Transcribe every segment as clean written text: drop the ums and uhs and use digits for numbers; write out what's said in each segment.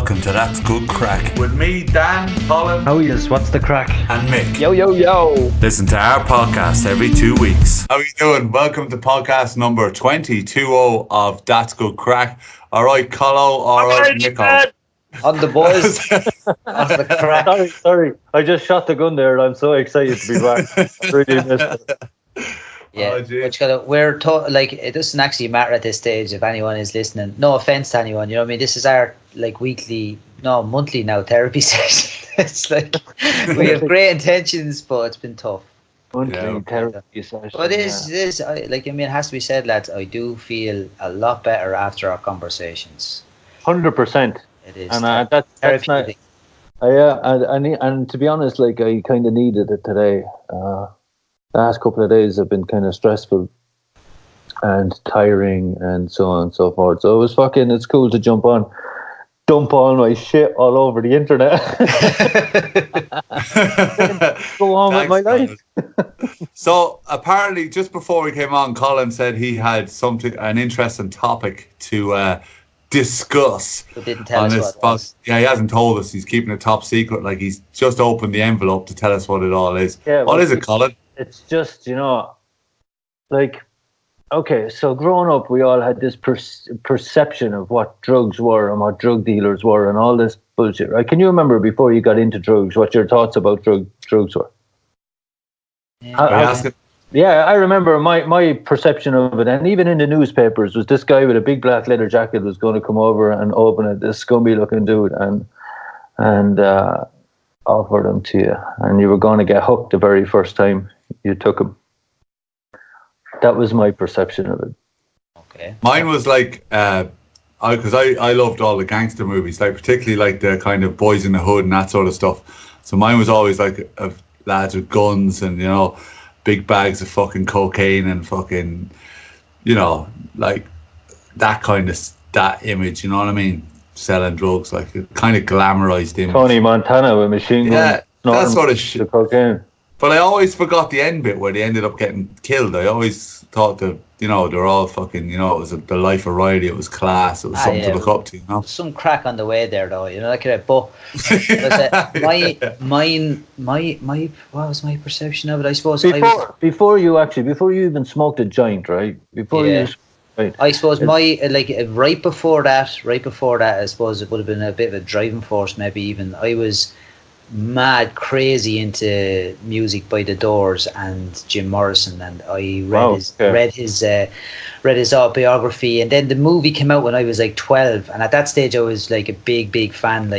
welcome to That's Good Craic. With me, Dan, Colin. How is? What's the crack? And Mick. Yo, yo, yo. Listen to our podcast every 2 weeks. How are you doing? Welcome to podcast number 2020 of That's Good Craic. All right, Colo. All right, Mick. On the boys. That's the crack. Sorry. I just shot the gun there and I'm so excited to be back. I really missed it. Yeah, it doesn't actually matter at this stage if anyone is listening. No offense to anyone, you know what I mean? This is our monthly now therapy session. It's like we have great intentions, but it's been tough. Monthly therapy session. But it has to be said, lads, I do feel a lot better after our conversations. 100%. It is. And that's not. And to be honest, I kind of needed it today. The last couple of days have been kind of stressful and tiring and so on and so forth. So it's cool to dump all my shit all over the internet. Go on with my life. So apparently, just before we came on, Colin said he had an interesting topic to discuss. But didn't tell us what it was. Yeah, he hasn't told us. He's keeping it top secret. Like, he's just opened the envelope to tell us what it all is. Yeah, what is it, Colin? It's just, okay, so growing up, we all had this perception of what drugs were and what drug dealers were and all this bullshit, right? Can you remember before you got into drugs, what your thoughts about drugs were? Yeah, I remember my perception of it, and even in the newspapers, was this guy with a big black leather jacket was going to come over and open it, this scummy looking dude, and offer them to you, and you were going to get hooked the very first time you took them. That was my perception of it. Okay. Mine was because I loved all the gangster movies, particularly the kind of Boys in the Hood and that sort of stuff. So mine was always of lads with guns and big bags of fucking cocaine and fucking that image. You know what I mean? Selling drugs, a kind of glamorized image. Tony Montana with machine guns. Yeah, that sort of shit. Cocaine. But I always forgot the end bit where they ended up getting killed. I always thought that, they're all fucking, it was the life of Riley, it was class, it was something to look up to, Some crack on the way there, though, but what was my perception of it? I suppose before you even smoked a joint, right? Right. I suppose right before that, I suppose it would have been a bit of a driving force. Maybe even I was mad crazy into music by The Doors and Jim Morrison, and I read his autobiography, and then the movie came out when I was 12, and at that stage I was a big fan,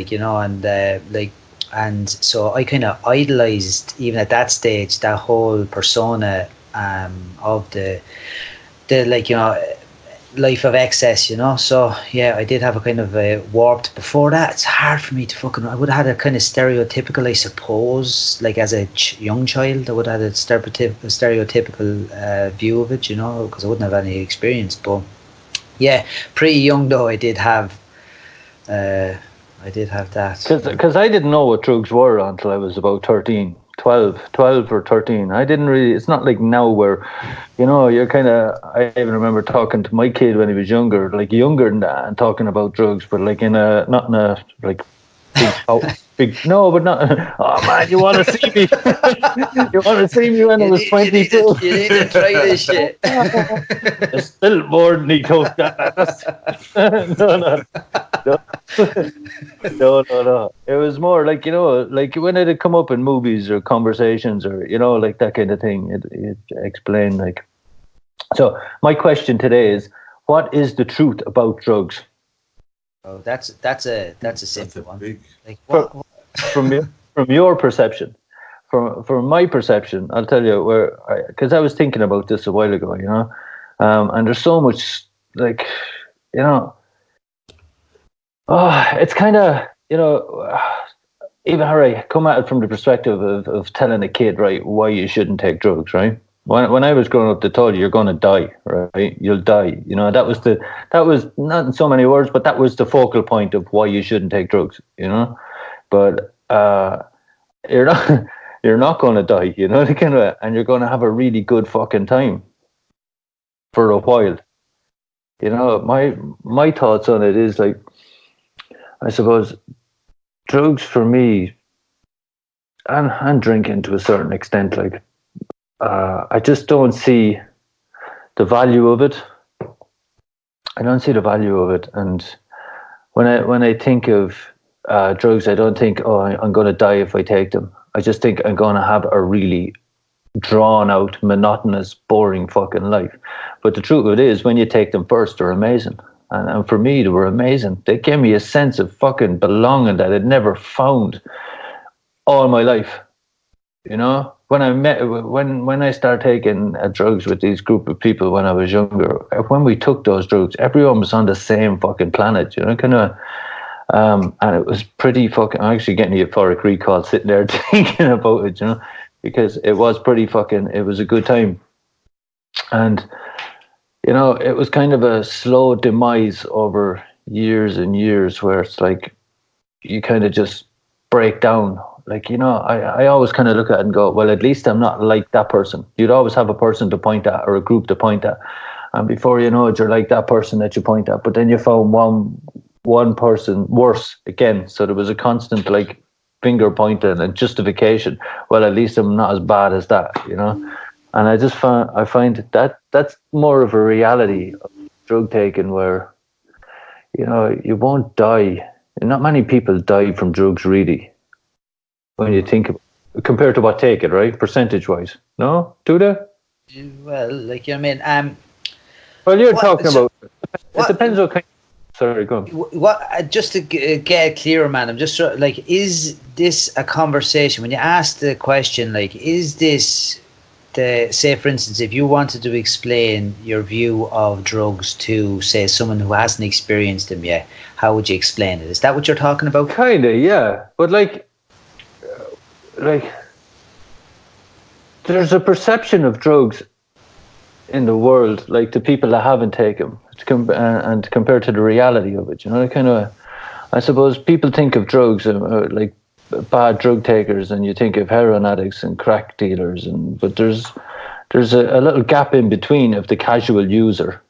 and so I kind of idolized even at that stage that whole persona of the life of excess, so yeah, I did have a kind of a warped. Before that, it's hard for me to I would have had a kind of stereotypical, I suppose, as a young child I would have had a stereotypical view of it, because I wouldn't have any experience. But yeah, pretty young though, I did have that, because I didn't know what drugs were until I was about 12 or 13. I didn't really, it's not like now where, you're kind of, I even remember talking to my kid when he was younger than that, and talking about drugs, but not in a big, no, but not, oh man, you want to see me? You want to see me when I was 22? You need to try this shit. It's still more than he took that. No. It was more when it had come up in movies or conversations or, that kind of thing, it explained, So my question today is, what is the truth about drugs? Oh, that's a simple one. From your perception, from my perception, I'll tell you because I was thinking about this a while ago, and there's so much it's kind of even how I come at it from the perspective of telling a kid, right, why you shouldn't take drugs, right? When I was growing up, they told you you're going to die, right? You'll die. That was not in so many words, but that was the focal point of why you shouldn't take drugs, But you're not going to die, and you're going to have a really good fucking time for a while. My thoughts on it is I suppose drugs for me, and drinking to a certain extent, like I just don't see the value of it. I don't see the value of it, and when I think of drugs, I don't think, oh, I'm going to die if I take them. I just think I'm going to have a really drawn out, monotonous, boring fucking life. But the truth of it is, when you take them first, they're amazing. And for me, they were amazing. They gave me a sense of fucking belonging that I'd never found all my life. You know, when I started taking drugs with these group of people when I was younger, when we took those drugs, everyone was on the same fucking planet. You know, kind of. And it was pretty fucking. I'm actually getting the euphoric recall sitting there thinking about it. You know, because it was pretty fucking. It was a good time, and you know, it was kind of a slow demise over years and years, where it's like you kind of just break down. Like, you know, I always kind of look at it and go, well, at least I'm not like that person. You'd always have a person to point at or a group to point at. And before you know it, you're like that person that you point at. But then you found one person worse again. So there was a constant like finger pointing and justification. Well, at least I'm not as bad as that, you know. And I find that that's more of a reality of drug taking, where, you know, you won't die. Not many people die from drugs, really. When you think of, compared to what take it, right? Percentage wise. No? Do they? Well, like, you know what I mean? Well, you're talking about, it depends what kind. Sorry, go on. What, just to get it clearer, man, I'm just like, is this a conversation? When you ask the question, like, is this say, for instance, if you wanted to explain your view of drugs to, say, someone who hasn't experienced them yet, how would you explain it? Is that what you're talking about? Kinda, yeah. But like there's a perception of drugs in the world, like to people that haven't taken them, and compared to the reality of it, you know, kind of. I suppose people think of drugs like bad drug takers, and you think of heroin addicts and crack dealers, but there's a little gap in between of the casual user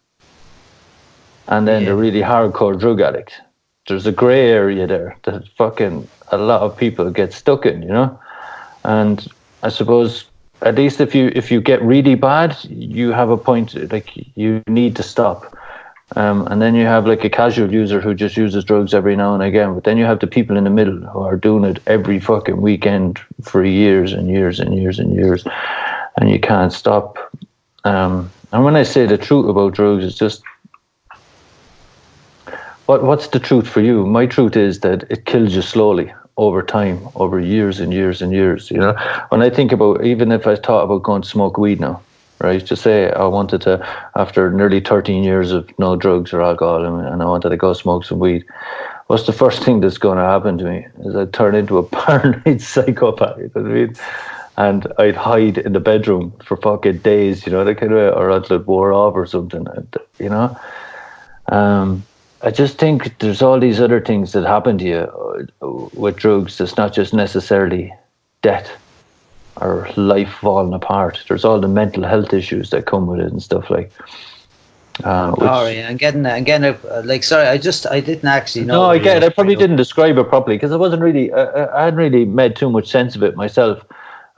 and then the really hardcore drug addict. There's a grey area there that fucking a lot of people get stuck in, you know. And I suppose, at least if you get really bad, you have a point, like, you need to stop. And then you have like a casual user who just uses drugs every now and again. But then you have the people in the middle who are doing it every fucking weekend for years and years and years and years, and you can't stop. And when I say the truth about drugs, it's just, what's the truth for you? My truth is that it kills you slowly over time, over years and years and years. You know, when I think about, even if I thought about going to smoke weed now, right? Just say I wanted to, after nearly 13 years of no drugs or alcohol, and I wanted to go smoke some weed. What's the first thing that's going to happen to me? Is I'd turn into a paranoid psychopath, you know what I mean? And I'd hide in the bedroom for fucking days, you know, that kind of, or until it wore off or something, and, you know. I just think there's all these other things that happen to you with drugs. It's not just necessarily death or life falling apart. There's all the mental health issues that come with it and stuff like. I'm getting like, sorry, I didn't actually know. No, I get it. I probably didn't describe it properly because I wasn't really. I hadn't really made too much sense of it myself,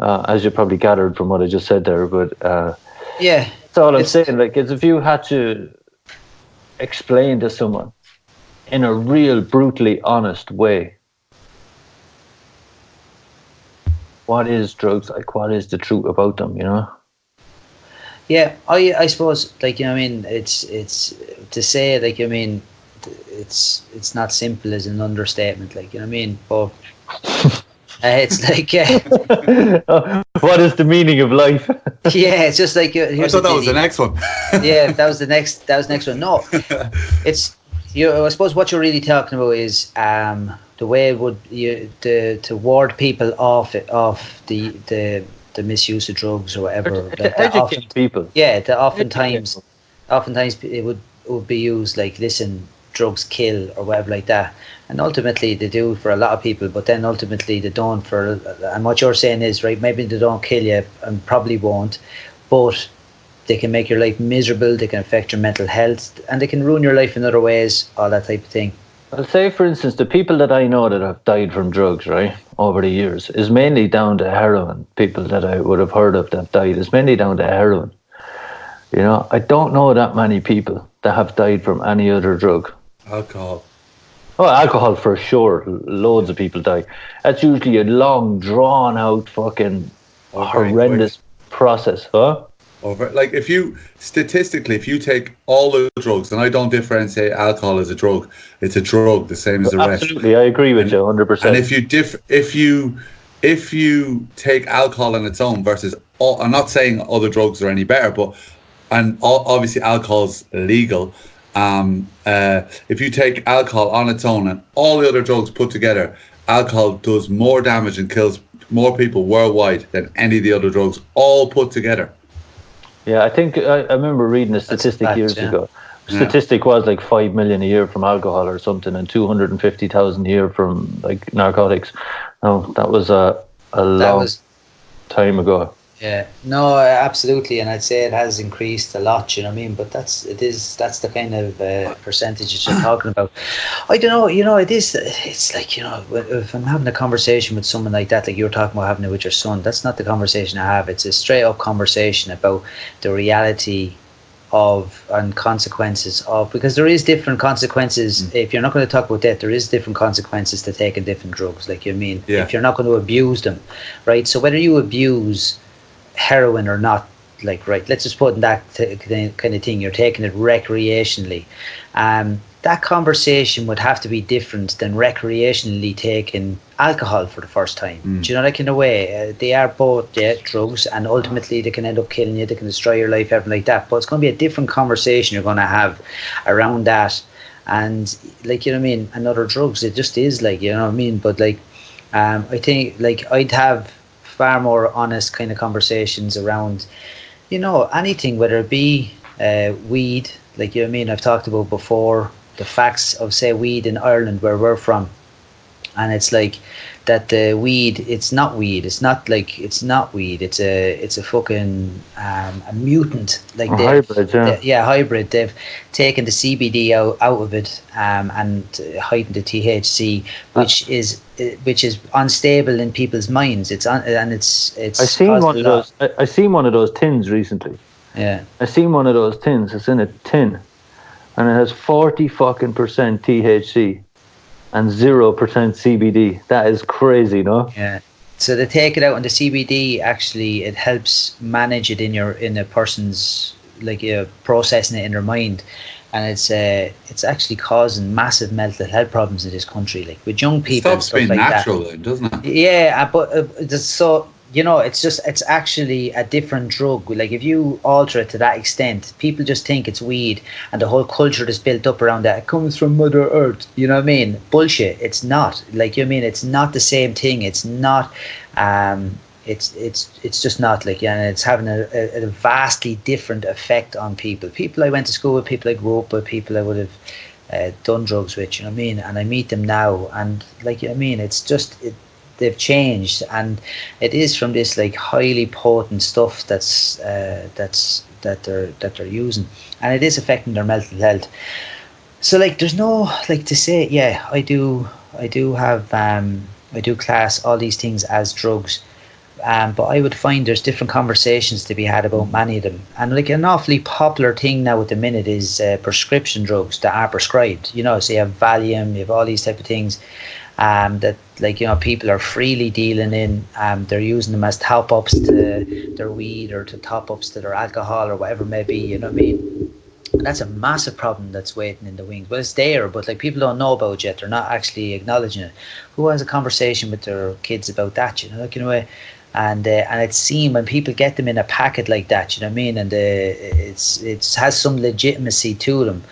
as you probably gathered from what I just said there. But yeah, that's all I'm saying. Like, is if you had to explain to someone in a real brutally honest way, what is drugs like? What is the truth about them? You know? Yeah, I suppose, like, you know what I mean, it's to say, like, I mean, it's not simple as an understatement, like, you know what I mean, but it's like what is the meaning of life? Yeah, it's just like, I thought that was the next one. Yeah, that was the next one. No, it's, I suppose what you're really talking about is the way it would to ward people off the misuse of drugs or whatever. To educate people. Yeah, oftentimes it would be used like, listen, drugs kill or whatever like that, and ultimately they do for a lot of people, but then ultimately they don't for. And what you're saying is, right, maybe they don't kill you and probably won't, but they can make your life miserable, they can affect your mental health, and they can ruin your life in other ways, all that type of thing. I'll say, for instance, the people that I know that have died from drugs, right, over the years, is mainly down to heroin. People that I would have heard of that have died is mainly down to heroin. You know, I don't know that many people that have died from any other drug. Alcohol. Oh, alcohol for sure. Loads of people die. That's usually a long, drawn-out, fucking horrendous process, huh? Like if you take all the drugs, and I don't differentiate alcohol as a drug, it's a drug the same as the rest. Absolutely, I agree with you 100%. And if you take alcohol on its own versus I'm not saying other drugs are any better, but obviously alcohol's illegal. If you take alcohol on its own and all the other drugs put together, alcohol does more damage and kills more people worldwide than any of the other drugs all put together. Yeah, I think I remember reading a statistic years ago. Statistic was like 5 million a year from alcohol or something, and 250,000 a year from like narcotics. No, that was a long time ago. Yeah, no, absolutely, and I'd say it has increased a lot. You know what I mean? But that's the kind of percentage that you're talking about. I don't know. You know, it is. It's like, you know, if I'm having a conversation with someone like that, like you were talking about having it with your son, that's not the conversation I have. It's a straight up conversation about the reality of and consequences of, because there is different consequences. If you're not going to talk about that, there is different consequences to taking different drugs. Like, you mean, if you're not going to abuse them, right? So whether you abuse heroin or not, like, right, let's just put in that kind of thing, you're taking it recreationally, that conversation would have to be different than recreationally taking alcohol for the first time. Do you know, like, in a way, they are both drugs, and ultimately they can end up killing you, they can destroy your life, everything like that, but it's going to be a different conversation you're going to have around that. And, like, you know what I mean, and other drugs, it just is, like, you know what I mean, but like, I think, like, I'd have far more honest kind of conversations around, you know, anything, whether it be weed, like, you know what I mean, I've talked about before the facts of, say, weed in Ireland, where we're from, and it's like that the weed, it's not weed, it's not weed, it's a fucking a mutant, like hybrid, hybrid. They've taken the CBD out of it, and heightened the THC, which is unstable in people's minds. It's I seen one of those tins recently. Yeah, I seen one of those tins. It's in a tin, and it has 40% THC and 0% CBD. That is crazy, no? Yeah. So they take it out, and the CBD actually, it helps manage it in a person's, like, processing it in their mind, and it's actually causing massive mental health problems in this country, like with young people. It stops being like natural, that. then, doesn't it? Yeah, but so, you know, it's actually a different drug. Like, if you alter it to that extent, people just think it's weed, and the whole culture that's built up around that, it comes from Mother Earth, you know what I mean? Bullshit. It's not. Like, you know what I mean? It's not the same thing. It's not, it's just not, like, and it's having a vastly different effect on people. People I went to school with, people I grew up with, people I would have done drugs with, you know what I mean? And I meet them now, and, like, you know what I mean? It's just, they've changed, and it is from this, like, highly potent stuff that they're using, and it is affecting their mental health. So, like, there's no, like, to say, yeah, I do class all these things as drugs, but I would find there's different conversations to be had about many of them. And, like, an awfully popular thing now at the minute is prescription drugs that are prescribed, you know. So you have Valium, you have all these type of things that, like, you know, people are freely dealing in. They're using them as top-ups to their weed, or to top-ups to their alcohol, or whatever it may be, you know what I mean? And that's a massive problem that's waiting in the wings. Well, it's there, but, like, people don't know about it yet. They're not actually acknowledging it. Who has a conversation with their kids about that, you know, like, in a way? And it's seen when people get them in a packet like that, you know what I mean? And it has some legitimacy to them.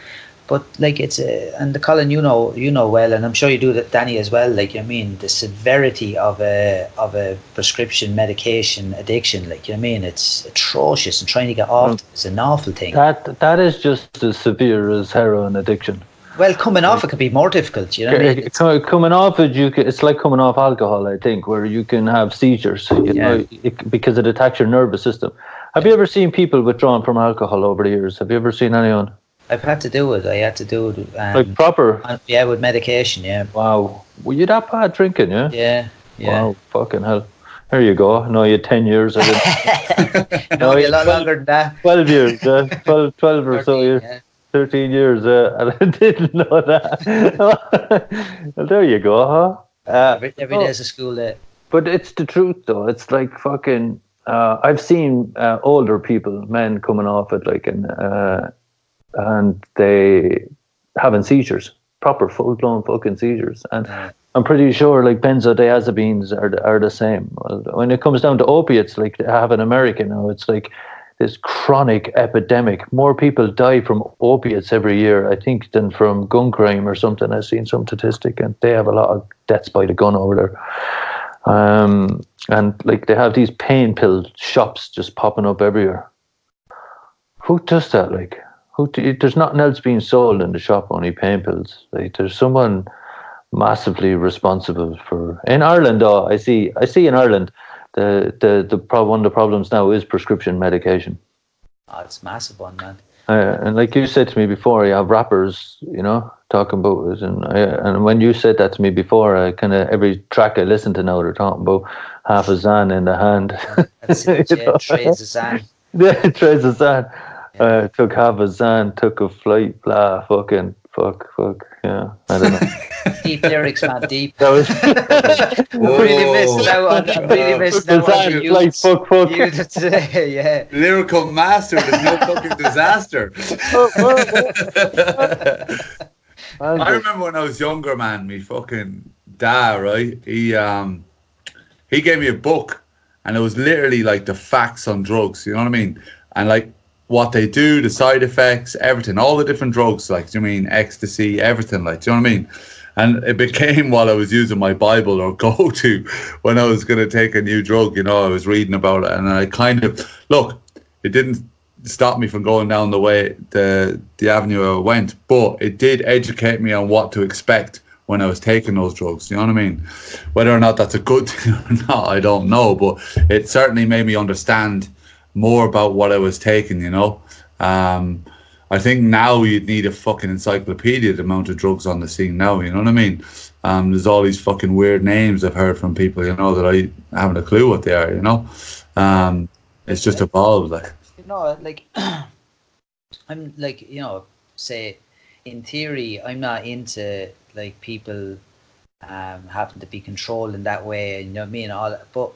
But, like, it's and the Colin, you know well, and I'm sure you do that, Danny, as well. Like, I mean, the severity of a prescription medication addiction, like, you know what I mean, it's atrocious, and trying to get off is an awful thing. That is just as severe as heroin addiction. Well, coming off it could be more difficult, you know what I mean? Coming off it, it's like coming off alcohol, I think, where you can have seizures, you know, because it attacks your nervous system. Have you ever seen people withdrawn from alcohol over the years? Have you ever seen anyone? I've had to do it. I had to do it. Like proper? Yeah, with medication, yeah. Wow. Were you that bad drinking, yeah? Yeah. Wow, fucking hell. There you go. No, you 10 years. No, a lot longer than that. 12 years, 12 or 13, so years. yeah. 13 years, and I didn't know that. Well, there you go, huh? Every day's a school day. But it's the truth, though. It's like fucking. I've seen older people, men, coming off it, like, and they having seizures, proper full-blown fucking seizures, and I'm pretty sure like benzodiazepines are the same. Well, when it comes down to opiates, like they have in America now, it's like this chronic epidemic. More people die from opiates every year, I think, than from gun crime or something. I've seen some statistic, and they have a lot of deaths by the gun over there. And like they have these pain pill shops just popping up everywhere. Who does that? Like, there's nothing else being sold in the shop, only pain pills. Like, there's someone massively responsible for. In Ireland, though, I see in Ireland, one of the problems now is prescription medication. Oh, it's a massive one, man. And like you said to me before, you have rappers, talking about it, and when you said that to me before, I kind of every track I listen to now, they're talking about half a Zan in the hand. That's it, yeah, trades of Zan. Yeah, trades of Zan. Took half a Zan, took a flight, blah, fuck. Yeah, I don't know. Deep lyrics, man, deep. That was really missing out on the youths. Fuck. Youth today, yeah. Lyrical master, there's no fucking disaster. I remember when I was younger, man, me fucking dad, right? He gave me a book, and it was literally like the facts on drugs, you know what I mean? And like what they do, the side effects, everything, all the different drugs, like, do you mean ecstasy, everything, like, do you know what I mean? And it became while I was using my Bible or go-to when I was going to take a new drug, I was reading about it, and I kind of, look, it didn't stop me from going down the way, the avenue I went, but it did educate me on what to expect when I was taking those drugs, you know what I mean? Whether or not that's a good thing or not, I don't know, but it certainly made me understand more about what I was taking, I think now you'd need a fucking encyclopedia, the amount of drugs on the scene now, you know what I mean? There's all these fucking weird names I've heard from people, that I haven't a clue what they are, It's just evolved, like. I'm like, say, in theory, I'm not into like people having to be controlled in that way, you know what I mean? All that, but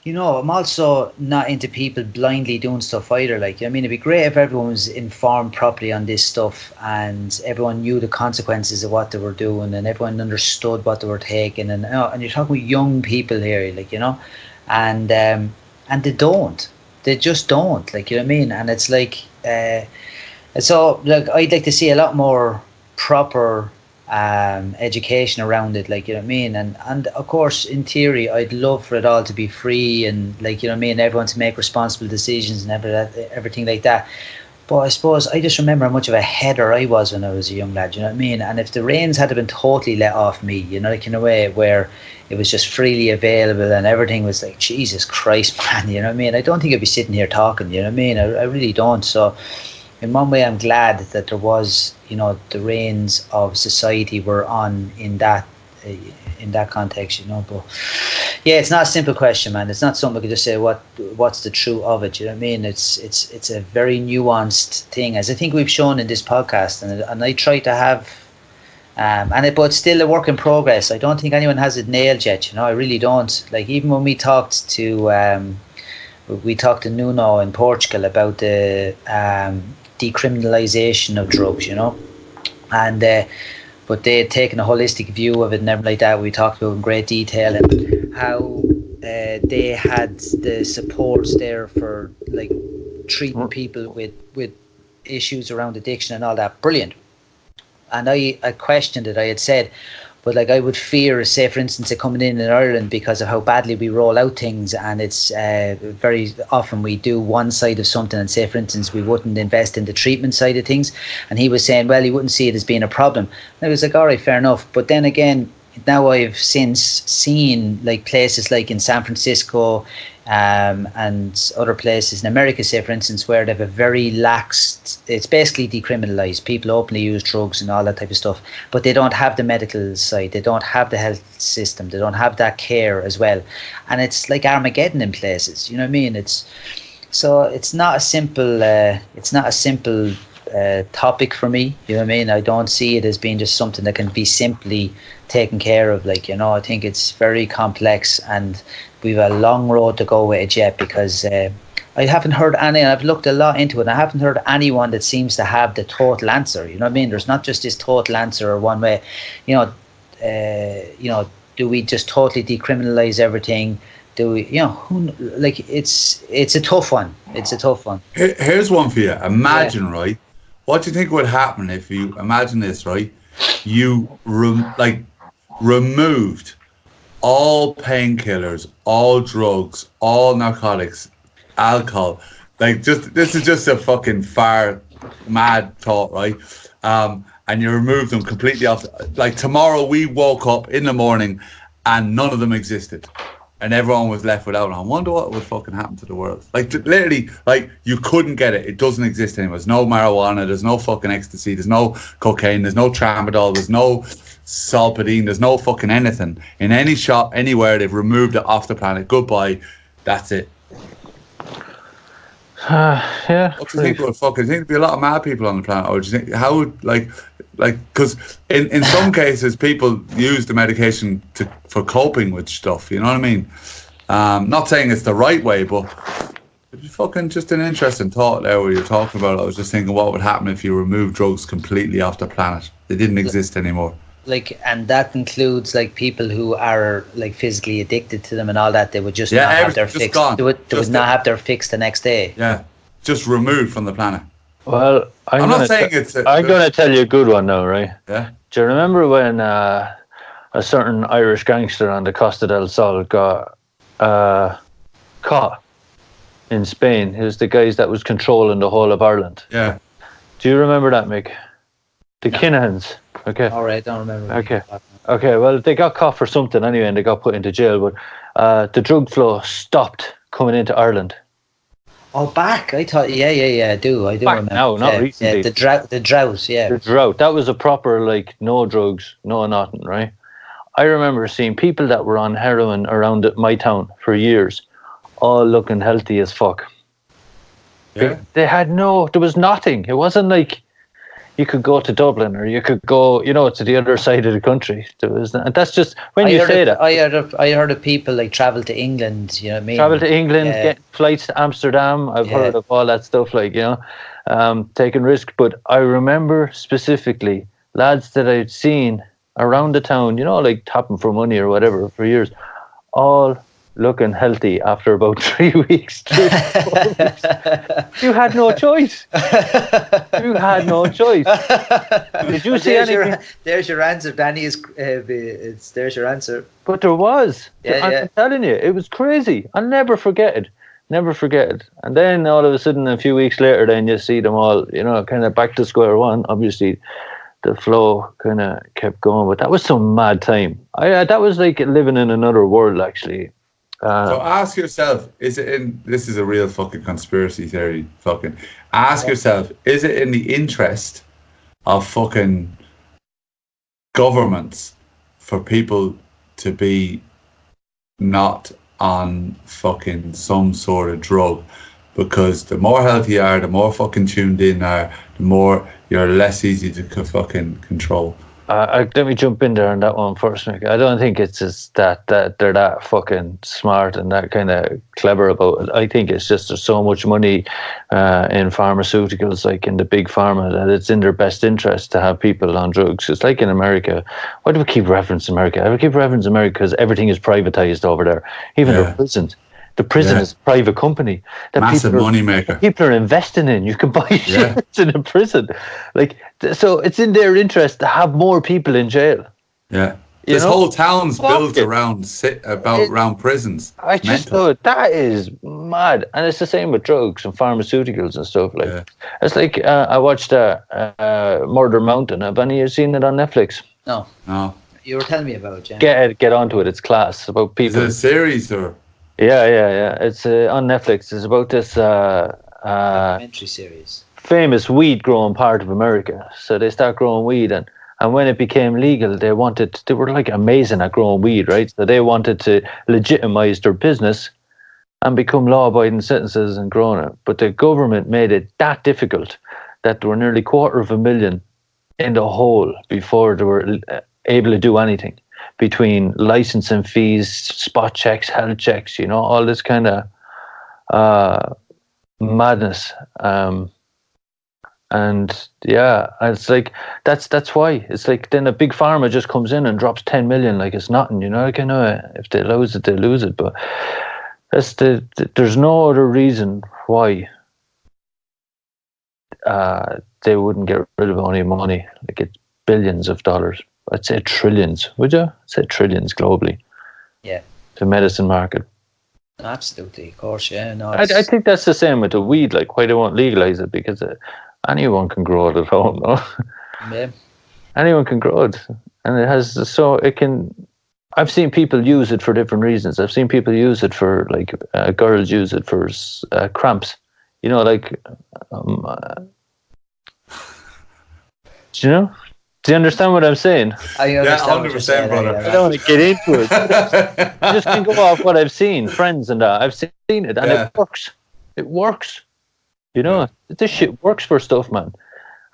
I'm also not into people blindly doing stuff either. Like, I mean, it'd be great if everyone was informed properly on this stuff and everyone knew the consequences of what they were doing and everyone understood what they were taking. And you're talking with young people here, like, and they don't. They just don't, like, you know what I mean? And it's like, so like, I'd like to see a lot more proper education around it, like, you know what I mean, and of course in theory I'd love for it all to be free and, like, you know what I mean, everyone to make responsible decisions and everything like that. But I suppose I just remember how much of a header I was when I was a young lad, you know what I mean? And if the reins had been totally let off me, like, in a way where it was just freely available and everything was like, Jesus Christ, man, you know what I mean, I don't think I'd be sitting here talking, you know what I mean? I really don't. So in one way, I'm glad that there was, the reins of society were on in that context, But yeah, it's not a simple question, man. It's not something I could just say what's the truth of it. You know what I mean? It's a very nuanced thing, as I think we've shown in this podcast, and I try to have, but it's still a work in progress. I don't think anyone has it nailed yet. I really don't. Like, even when we talked to Nuno in Portugal about the decriminalisation of drugs, and but they had taken a holistic view of it and everything like that. We talked about in great detail and how they had the supports there for, like, treating people with issues around addiction and all that. Brilliant. And I questioned it. I had said, but like, I would fear, say for instance, it coming in Ireland because of how badly we roll out things, and it's very often we do one side of something, and say for instance we wouldn't invest in the treatment side of things. And he was saying, well, he wouldn't see it as being a problem. And I was like, all right, fair enough. But then again, now I've since seen like places like in San Francisco and other places in America, say for instance, where they have a very lax, it's basically decriminalized. People openly use drugs and all that type of stuff, but they don't have the medical side, they don't have the health system, they don't have that care as well. And it's like Armageddon in places, you know what I mean? It's not a simple topic for me, you know what I mean? I don't see it as being just something that can be simply taken care of, like, you know. I think it's very complex, and we've a long road to go with it yet, because I haven't heard any, I've looked a lot into it, and I haven't heard anyone that seems to have the total answer, you know what I mean? There's not just this total answer or one way, you know, do we just totally decriminalize everything? Do we, you know, it's a tough one. It's a tough one. Here's one for you. Imagine, right? What do you think would happen if you, imagine this, right? You removed all painkillers, all drugs, all narcotics, alcohol. Like, just, this is just a fucking far mad thought, right? And you remove them completely off. Like, tomorrow we woke up in the morning and none of them existed, and everyone was left without. And I wonder what would fucking happen to the world. Like, literally, like, you couldn't get it. It doesn't exist anymore. There's no marijuana. There's no fucking ecstasy. There's no cocaine. There's no tramadol. There's no Solpadeine. There's no fucking anything. In any shop, anywhere, they've removed it off the planet. Goodbye. That's it. Yeah. What do you think would fucking, do you think there'd be a lot of mad people on the planet? Or do you think, how would, like, because in some cases, people use the medication for coping with stuff, you know what I mean? Not saying it's the right way, but it's fucking just an interesting thought there where you're talking about it. I was just thinking what would happen if you remove drugs completely off the planet. They didn't exist anymore. Like, and that includes like people who are like physically addicted to them and all that. They would just not have their fix. They would not have their fix the next day. Yeah, just removed from the planet. Well, I'm not saying it's. I'm going to tell you a good one now, right? Yeah. Do you remember when a certain Irish gangster on the Costa del Sol got caught in Spain? He was the guys that was controlling the whole of Ireland. Yeah. Do you remember that, Mick? The Kinahans. Okay. All right, I don't remember. Okay. Well, they got caught for something anyway, and they got put into jail. But the drug flow stopped coming into Ireland. Oh, back! I thought, yeah, I do remember. No, not recently. Yeah, the drought, yeah. The drought. That was a proper, like, no drugs, no nothing, right? I remember seeing people that were on heroin around my town for years, all looking healthy as fuck. Yeah. They had there was nothing. It wasn't like you could go to Dublin or you could go, to the other side of the country. And that's just, when you say that. I heard of people like travel to England, you know what I mean? Travel to England, get flights to Amsterdam. I've heard of all that stuff, like, taking risk. But I remember specifically lads that I'd seen around the town, like tapping for money or whatever for years, all looking healthy after about 3 weeks. 4 weeks. You had no choice. Did you see anything? There's your answer, Danny. There's your answer. But there was. Yeah, I'm telling you, it was crazy. I'll never forget it. And then all of a sudden, a few weeks later, then you see them all, kind of back to square one. Obviously, the flow kind of kept going. But that was some mad time. That was like living in another world, actually. So ask yourself, this is a real fucking conspiracy theory, ask yourself, is it in the interest of fucking governments for people to be not on fucking some sort of drug? Because the more healthy you are, the more fucking tuned in are, the more you're less easy to fucking control. Let me jump in there on that one first, Mick. I don't think it's just that they're that fucking smart and that kind of clever about it. I think it's just there's so much money in pharmaceuticals, like in the big pharma, that it's in their best interest to have people on drugs. It's like in America. Why do we keep referencing America? I keep referencing America because everything is privatized over there, even the prisons. The prison is a private company. Massive money maker. People are investing in. You can buy shares in a prison. So it's in their interest to have more people in jail. Yeah. This whole town's built around prisons. I just thought that is mad. And it's the same with drugs and pharmaceuticals and stuff. It's like I watched Murder Mountain. Have any of you seen it on Netflix? No. You were telling me about, yeah. Get onto it. It's class. It's about Is people. it a series or? Yeah. It's on Netflix. It's about this Documentary series. famous weed growing part of America. So they start growing weed, and when it became legal, they were like amazing at growing weed, right? So they wanted to legitimize their business and become law-abiding citizens and growing it. But the government made it that difficult that there were nearly 250,000 in the hole before they were able to do anything, between licensing fees, spot checks, health checks, all this kind of madness. And yeah, it's like that's why it's like then a big pharma just comes in and drops 10 million like it's nothing, if they lose it, they lose it. But that's there's no other reason why they wouldn't get rid of any money. Like, it's billions of dollars. I'd say trillions. Would you? I'd say trillions globally. Yeah. The medicine market. Absolutely, of course, yeah. No, I think that's the same with the weed. Like, why they won't legalize it? Because anyone can grow it at home, no? Yeah. Anyone can grow it, and it can. I've seen people use it for different reasons. I've seen people use it for, like, girls use it for cramps. Like, do you know? Do you understand what I'm saying? I understand. 100%, brother. I don't want to get into it. I just can go off what I've seen, friends and that. I've seen it, and it works. It works. This shit works for stuff, man.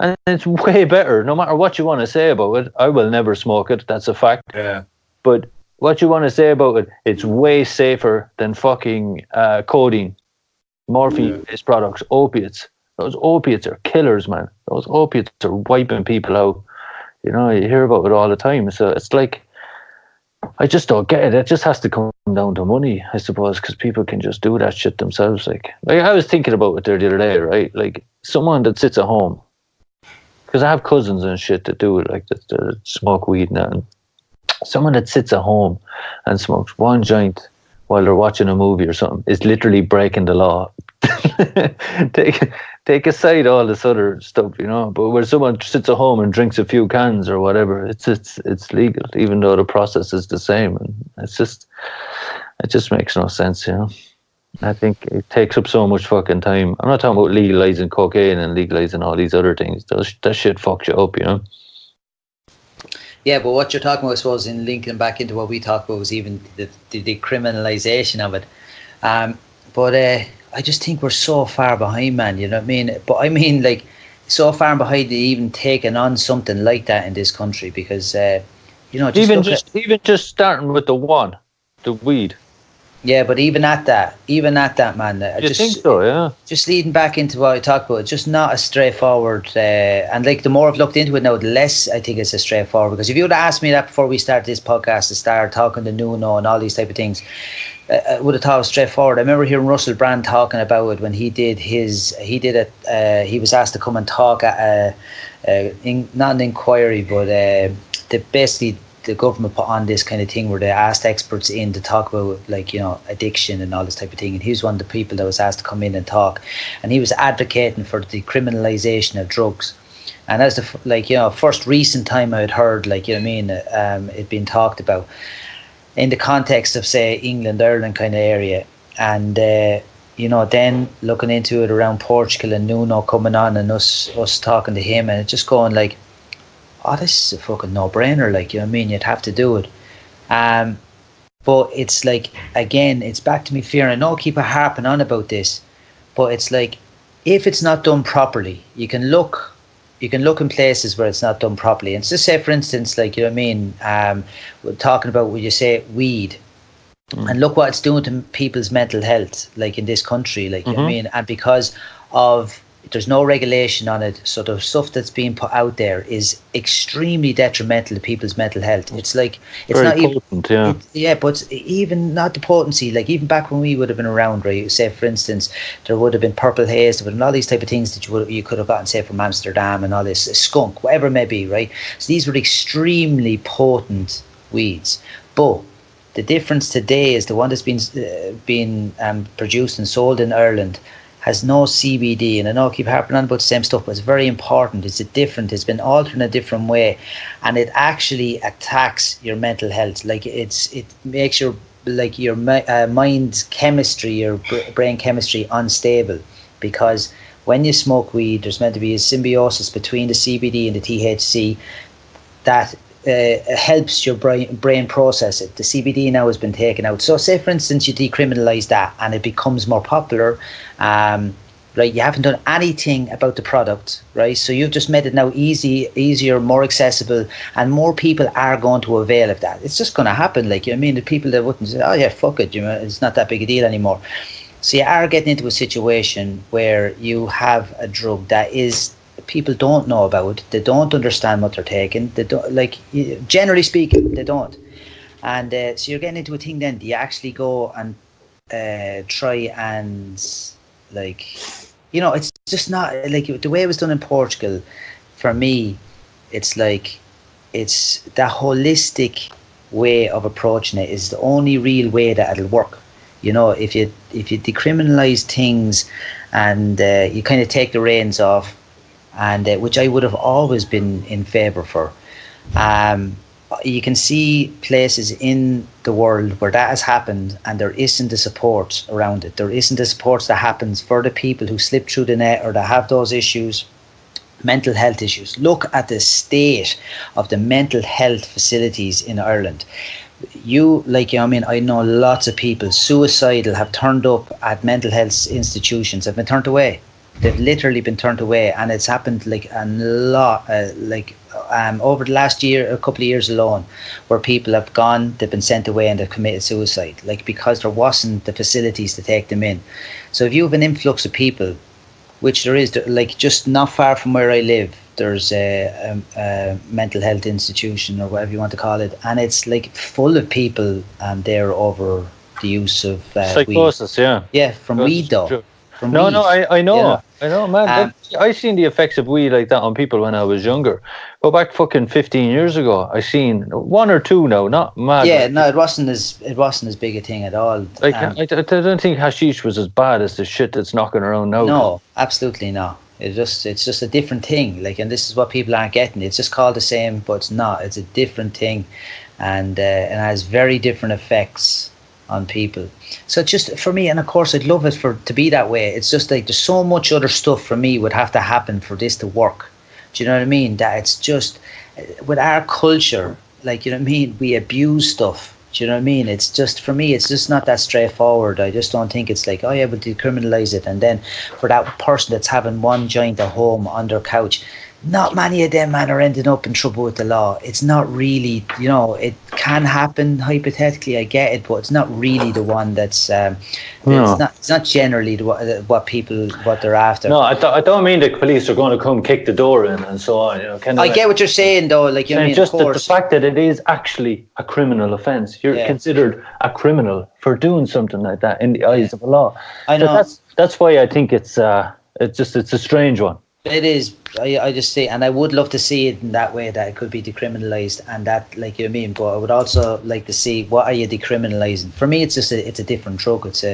And it's way better, no matter what you want to say about it. I will never smoke it. That's a fact. Yeah. But what you want to say about it, it's way safer than fucking codeine, morphine-based products, opiates. Those opiates are killers, man. Those opiates are wiping people out. You hear about it all the time. So it's like, I just don't get it. It just has to come down to money, I suppose, because people can just do that shit themselves. Like I was thinking about it there the other day, right? Like, someone that sits at home, because I have cousins and shit that do it, like that smoke weed and that. And someone that sits at home and smokes one joint while they're watching a movie or something is literally breaking the law. Take aside all this other stuff, but where someone sits at home and drinks a few cans or whatever, it's legal, even though the process is the same. And it just makes no sense, I think it takes up so much fucking time. I'm not talking about legalizing cocaine and legalizing all these other things. That shit fucks you up, Yeah, but what you're talking about, I suppose, in linking back into what we talked about, was even the decriminalisation of it. But I just think we're so far behind, man. You know what I mean? But I mean, like, so far behind to even taking on something like that in this country, because just even just starting with the weed. Yeah, but even at that, man. You think so? Yeah. Just leading back into what I talked about, it's just not a straightforward. And like, the more I've looked into it now, the less I think it's a straightforward. Because if you would have asked me that before we started this podcast, to start talking to Nuno and all these type of things, I would have thought it was straightforward. I remember hearing Russell Brand talking about it when he was asked to come and talk at not an inquiry, but basically the government put on this kind of thing where they asked experts in to talk about, like, addiction and all this type of thing. And he was one of the people that was asked to come in and talk, and he was advocating for the criminalisation of drugs. And that's the first recent time I had heard, like, it being talked about in the context of, say, England, Ireland kind of area. And then looking into it around Portugal and Nuno coming on and us talking to him, and it's just going like, oh, this is a fucking no-brainer, like, you'd have to do it. But it's like, again, it's back to me fear. I know I keep harping on about this, but it's like, if it's not done properly, you can look in places where it's not done properly. And so, say, for instance, like, we're talking about, when you say weed, and look what it's doing to people's mental health, like, in this country, like, and because of, there's no regulation on it, so the stuff that's being put out there is extremely detrimental to people's mental health. It's like, it's very not potent, even, but it's even not the potency, like, even back when we would have been around, right? Say, for instance, there would have been purple haze, there would have been all these type of things that you could have gotten, say, from Amsterdam, and all this skunk, whatever it may be, right? So these were extremely potent weeds. But the difference today is the one that's been produced and sold in Ireland has no CBD, and I know I keep harping on about the same stuff, but it's very important. It's it's been altered in a different way, and it actually attacks your mental health. Like it makes your mind's chemistry, your brain chemistry unstable, because when you smoke weed, there's meant to be a symbiosis between the CBD and the THC that helps your brain process it. The CBD now has been taken out. So say, for instance, you decriminalise that and it becomes more popular, right? You haven't done anything about the product, right? So you've just made it now easier, more accessible, and more people are going to avail of that. It's just going to happen. Like, I mean, the people that wouldn't say, oh yeah, fuck it, it's not that big a deal anymore. So you are getting into a situation where you have a drug that is, people don't know about, they don't understand what they're taking, they don't, like, generally speaking, they don't. And so you're getting into a thing then, do you actually go and try and, like, it's just not, like, the way it was done in Portugal, for me, it's like, it's that holistic way of approaching it is the only real way that it'll work. If you decriminalise things and you kind of take the reins off, and which I would have always been in favour for. You can see places in the world where that has happened and there isn't the support around it. There isn't the support that happens for the people who slip through the net or that have those issues, mental health issues. Look at the state of the mental health facilities in Ireland. I know lots of people, suicidal, have turned up at mental health institutions, have been turned away. They've literally been turned away, and it's happened like a lot, over the last year, a couple of years alone, where people have gone, they've been sent away and they've committed suicide, like, because there wasn't the facilities to take them in. So if you have an influx of people, which there is, like, just not far from where I live, there's a mental health institution or whatever you want to call it, and it's like full of people there over the use of psychosis, weed. Yeah, from weed though. True. I know, man. I seen the effects of weed like that on people when I was younger. Go back fucking 15 years ago. I seen one or two now, not mad. Yeah, no, it wasn't as big a thing at all. Like, I don't think hashish was as bad as the shit that's knocking around now. No, absolutely not. It's just a different thing. Like, and this is what people aren't getting. It's just called the same, but it's not. It's a different thing, and it has very different effects on people. So just for me, and of course I'd love it to be that way. It's just like there's so much other stuff for me would have to happen for this to work. Do you know what I mean? That it's just with our culture, like, you know what I mean, we abuse stuff. Do you know what I mean? It's just, for me, it's just not that straightforward. I just don't think it's like, oh yeah, we'll decriminalise it, and then for that person that's having one joint at home on their couch, not many of them, man, are ending up in trouble with the law. It's not really, it can happen hypothetically, I get it, but it's not really the one that's it's not generally what they're after. No, I don't mean the police are going to come kick the door in and so on. I get what you're saying though, like, you know, just the fact that it is actually a criminal offence. You're considered a criminal for doing something like that in the eyes of the law. I know. So that's why I think it's a strange one. It is. I just say, and I would love to see it in that way, that it could be decriminalised, and that, like, you know what I mean. But I would also like to see, what are you decriminalising? For me, it's just it's a different drug. It's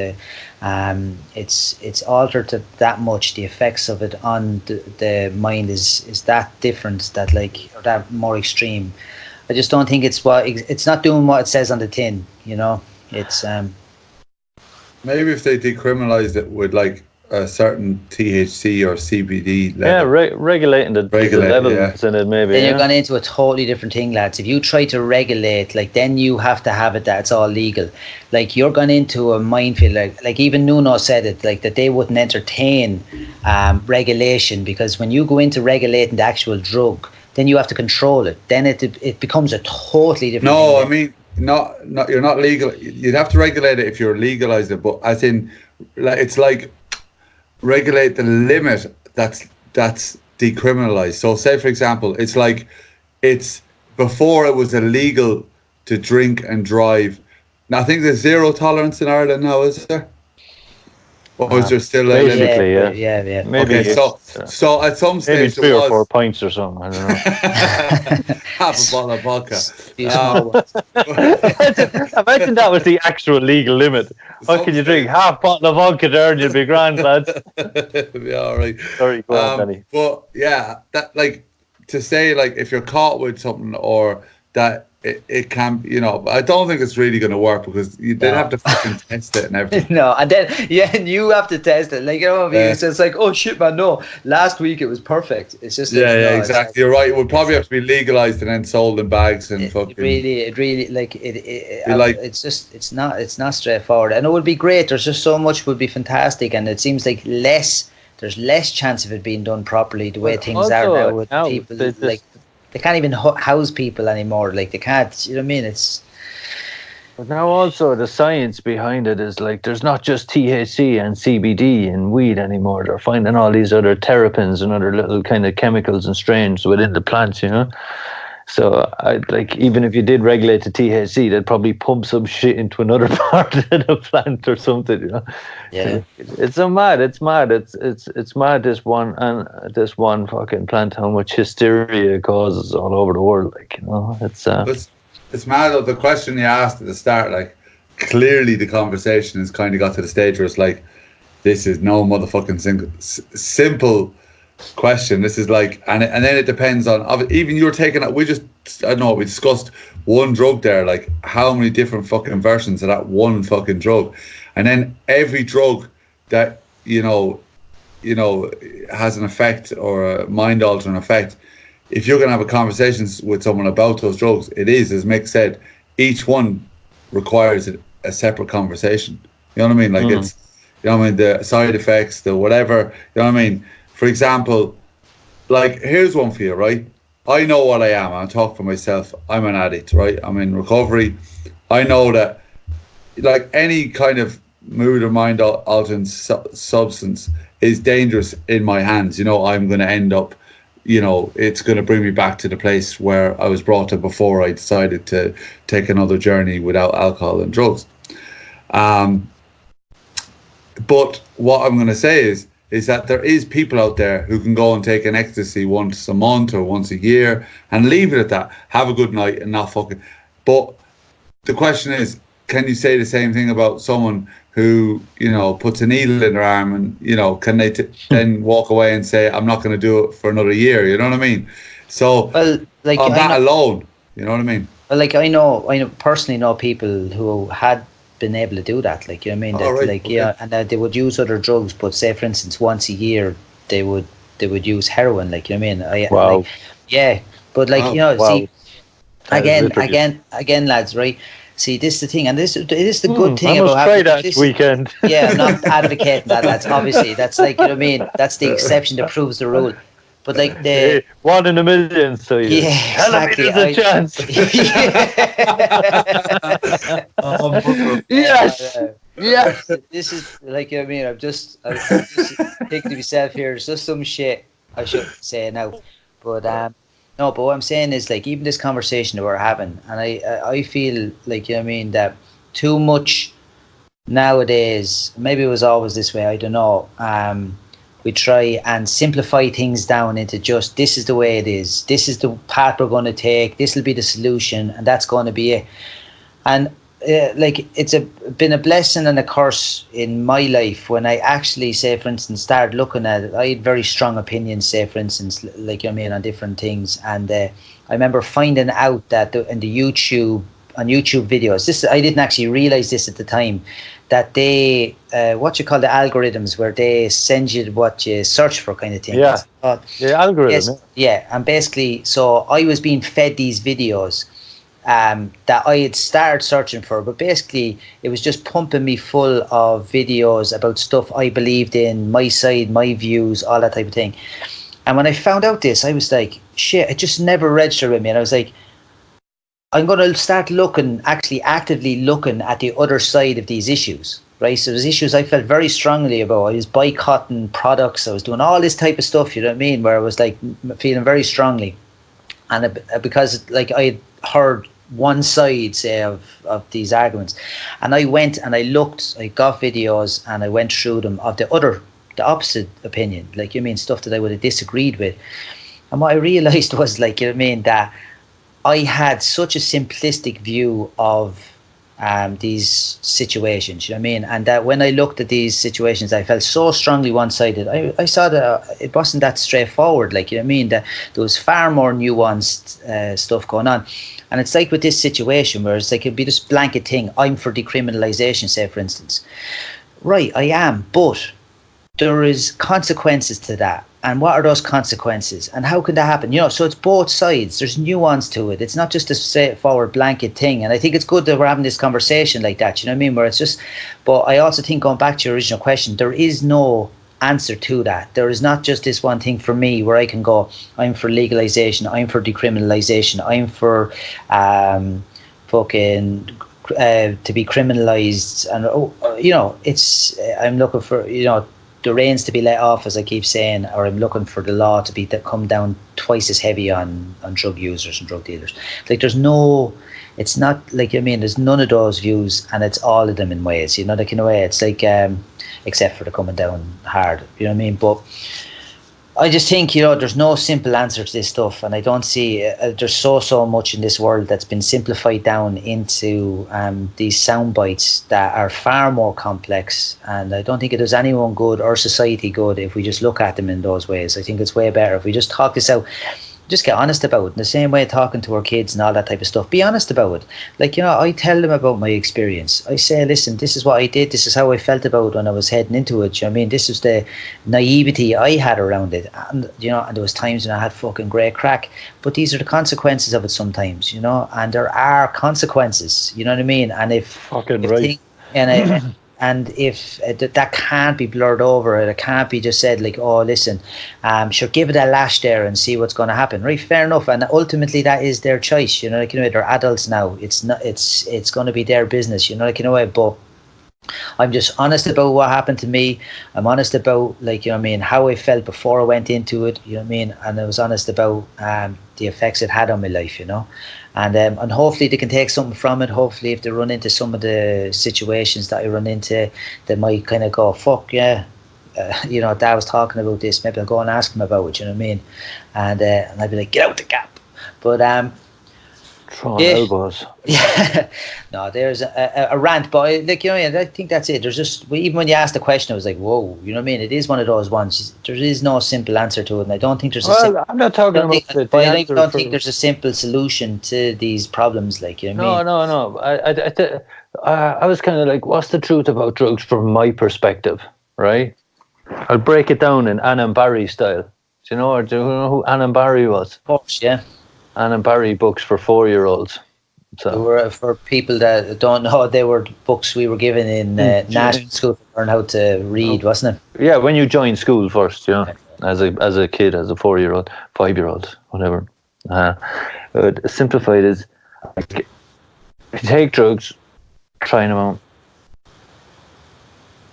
it's altered to that much. The effects of it on the mind is that different, that, like, or that more extreme. I just don't think it's not doing what it says on the tin. It's maybe if they decriminalised it with, like, a certain THC or CBD level. Yeah, regulating the levels in it, maybe. Then you're going into a totally different thing, lads. If you try to regulate, like, then you have to have it that it's all legal. Like, you're going into a minefield. Like even Nuno said it, like, that they wouldn't entertain regulation, because when you go into regulating the actual drug, then you have to control it. Then it becomes a totally different thing. No, I mean, not you're not legal. You'd have to regulate it if you're legalised it, but as in, it's like, regulate the limit that's decriminalised. So say, for example, it's like, it's before it was illegal to drink and drive. Now I think there's zero tolerance in Ireland now, is there? Or was there still a limit? Basically, yeah. Maybe Okay, so at some maybe stage 3 there or 4 was pints or something. I don't know. half a bottle of vodka. Few small ones. Imagine that was the actual legal limit. What can you drink? Half bottle of vodka there, and you'll be grand, lads. Be all right. Sorry, go on, Danny. But yeah, that like to say like if you're caught with something or that it can, you know, I don't think it's really going to work because they'd have to fucking test it and everything. No, and then and you have to test it. Like, you know, so it's like, oh shit, man, no. Last week it was perfect. It's just like, Exactly. You're right. It would probably have to be legalized and then sold in bags and fucking. It really like it's just it's not straightforward, and it would be great. There's just so much would be fantastic, and it seems like there's less chance of it being done properly the way things are now with people like. They can't even house people anymore. Like, they can't, you know what I mean? It's. But now also the science behind it is like there's not just THC and CBD and weed anymore. They're finding all these other terpenes and other little kind of chemicals and strains within the plants, you know? So, like, even if you did regulate the THC, they'd probably pump some shit into another part of the plant or something, you know? Yeah. It's mad. It's mad. It's mad. This one fucking plant, how much hysteria it causes all over the world. Like, you know, it's mad though. The question you asked at the start, like, clearly the conversation has kind of got to the stage where it's like, this is no motherfucking simple question. This is like, and then it depends on, even you're taking it. We discussed one drug there, like how many different fucking versions of that one fucking drug. And then every drug that, you know, has an effect or a mind-altering effect, if you're going to have a conversation with someone about those drugs, it is, as Mick said, each one requires a separate conversation. You know what I mean? Like it's, you know what I mean, the side effects, the whatever, you know what I mean? For example, like, here's one for you, right? I know what I am. I'll talk for myself. I'm an addict, right? I'm in recovery. I know that, like, any kind of mood or mind altering substance is dangerous in my hands. You know, I'm going to end up, you know, it's going to bring me back to the place where I was brought to before I decided to take another journey without alcohol and drugs. But what I'm going to say is that there is people out there who can go and take an ecstasy once a month or once a year and leave it at that, have a good night and not fucking. But the question is, can you say the same thing about someone who, you know, puts a needle in their arm and, you know, can they then walk away and say, I'm not going to do it for another year? You know what I mean? So, well, like, on that alone, you know what I mean? Well, like, I personally know people who had been able to do that, like, you know what I mean, that, like, yeah, and they would use other drugs, but say for instance once a year they would use heroin, like, you know what I mean. Wow. Like, yeah, but like, you know, see, again lads, right, see, this is the thing, and this is the good thing about having this weekend. Yeah, I'm not advocating that, that's obviously, that's like, you know what I mean, that's the exception that proves the rule. But like the 1 in a million, so you exactly. There's a chance. Yes. This is like, you know what I mean. I'm just thinking to myself here. It's just some shit I shouldn't say now, but no. But what I'm saying is, like, even this conversation that we're having, and I feel like, you know what I mean, that too much nowadays. Maybe it was always this way. I don't know. We try and simplify things down into just, this is the way it is. This is the path we're going to take. This will be the solution, and that's going to be it. And like, it's been a blessing and a curse in my life when I actually, say for instance, started looking at it. I had very strong opinions, say for instance, like, you know what I mean, on different things. And I remember finding out that on YouTube videos, this, I didn't actually realize this at the time, that they what you call the algorithms, where they send you what you search for, kind of thing. Yeah, algorithm. Yes, yeah, and basically, so I was being fed these videos that I had started searching for, but basically it was just pumping me full of videos about stuff I believed in, my side, my views, all that type of thing. And when I found out this, I was like, shit, it just never registered with me. And I was like, I'm going to start looking, actually actively looking at the other side of these issues, right? So there's issues I felt very strongly about. I was boycotting products. I was doing all this type of stuff, you know what I mean? Where I was like feeling very strongly. And because, like, I had heard one side, say, of these arguments. And I went and I looked, I got videos and I went through them of the opposite opinion, like, you mean, stuff that I would have disagreed with. And what I realised was, like, you know what I mean, that I had such a simplistic view of these situations, you know what I mean? And that when I looked at these situations, I felt so strongly one-sided. I saw that it wasn't that straightforward, like, you know what I mean? That there was far more nuanced stuff going on. And it's like with this situation where it's like it'd be this blanket thing. I'm for decriminalisation, say, for instance. Right, I am, but there is consequences to that. And what are those consequences? And how can that happen? You know, so it's both sides. There's nuance to it. It's not just a straightforward blanket thing. And I think it's good that we're having this conversation like that, you know what I mean? Where it's just, but I also think, going back to your original question, there is no answer to that. There is not just this one thing for me where I can go, I'm for legalization, I'm for decriminalization, I'm for to be criminalized. And, you know, it's, I'm looking for, you know, the reins to be let off, as I keep saying, or I'm looking for the law to be come down twice as heavy on drug users and drug dealers. Like, there's no, it's not like, I mean, there's none of those views, and it's all of them in ways, you know, like, in a way, it's like, except for the coming down hard, you know what I mean? But I just think, you know, there's no simple answer to this stuff, and I don't see there's so much in this world that's been simplified down into these sound bites that are far more complex, and I don't think it does anyone good or society good if we just look at them in those ways. I think it's way better if we just talk this out, just get honest about it. In the same way, talking to our kids and all that type of stuff, be honest about it. Like, you know, I tell them about my experience. I say, listen, this is what I did, this is how I felt about it when I was heading into it. You know what I mean? This is the naivety I had around it. And, you know, and there was times when I had fucking great crack. But these are the consequences of it sometimes, you know, and there are consequences, you know what I mean? And if and if that can't be blurred over, it can't be just said like, oh, listen, sure, give it a lash there and see what's going to happen. Right, fair enough. And ultimately, that is their choice. You know, like, you know, they're adults now. It's not. It's going to be their business. You know, like, in a way. But I'm just honest about what happened to me. I'm honest about, like, you know what I mean, how I felt before I went into it. You know what I mean, and I was honest about the effects it had on my life. You know. And hopefully they can take something from it. Hopefully, if they run into some of the situations that I run into, they might kind of go, fuck yeah, you know, Dad was talking about this, maybe I'll go and ask him about it, you know what I mean? And I'd be like, get out the gap. But throwing elbows. Yeah, no, there's a rant, but like, you know, I think that's it. There's just, even when you asked the question, I was like, whoa, you know what I mean? It is one of those ones. There is no simple answer to it, and I don't think there's I'm not talking about I don't think there's a simple solution to these problems, like, you know what I mean? No. I was kind of like, what's the truth about drugs from my perspective, right? I'll break it down in Anna Barry style. Do you know who Anna Barry was? Of course, yeah. Anna Barry books for 4-year-olds. So they were, for people that don't know, they were books we were given in national school to learn how to read, wasn't it? Yeah, when you join school first, you know, as a kid, as a 4-year-old, 5-year-old, whatever. Simplified is, like, if you take drugs, try them out.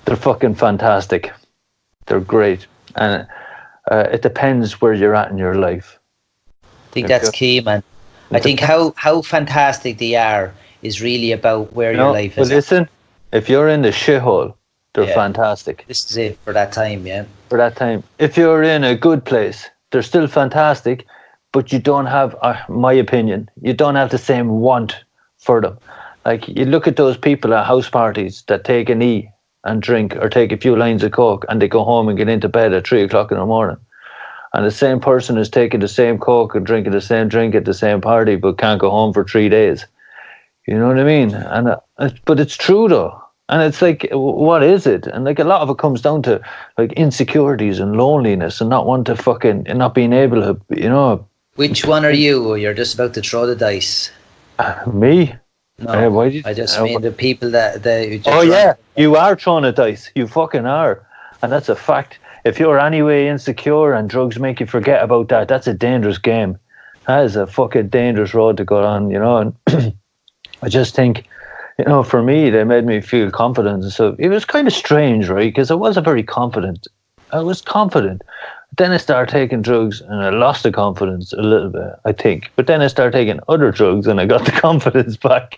They're fucking fantastic. They're great, and it depends where you're at in your life. I think that's key, man. I think how fantastic they are is really about where your life is. But listen, if you're in the shithole, they're fantastic. This is it for that time, yeah. For that time. If you're in a good place, they're still fantastic, but you don't have, my opinion, you don't have the same want for them. Like, you look at those people at house parties that take an E and drink, or take a few lines of coke, and they go home and get into bed at 3 o'clock in the morning. And the same person is taking the same coke and drinking the same drink at the same party, but can't go home for 3 days. You know what I mean? And but it's true though. And it's like, what is it? And like, a lot of it comes down to like insecurities and loneliness, and not wanting to fucking, and not being able to, you know. Which one are you? You're just about to throw the dice. Me? No, I just mean the people that you are throwing a dice. You fucking are, and that's a fact. If you're anyway insecure and drugs make you forget about that, that's a dangerous game. That is a fucking dangerous road to go on, you know. And I just think, you know, for me, they made me feel confident. And so it was kind of strange, right? Because I was a very confident I was confident. Then I started taking drugs and I lost the confidence a little bit, I think. But then I started taking other drugs and I got the confidence back.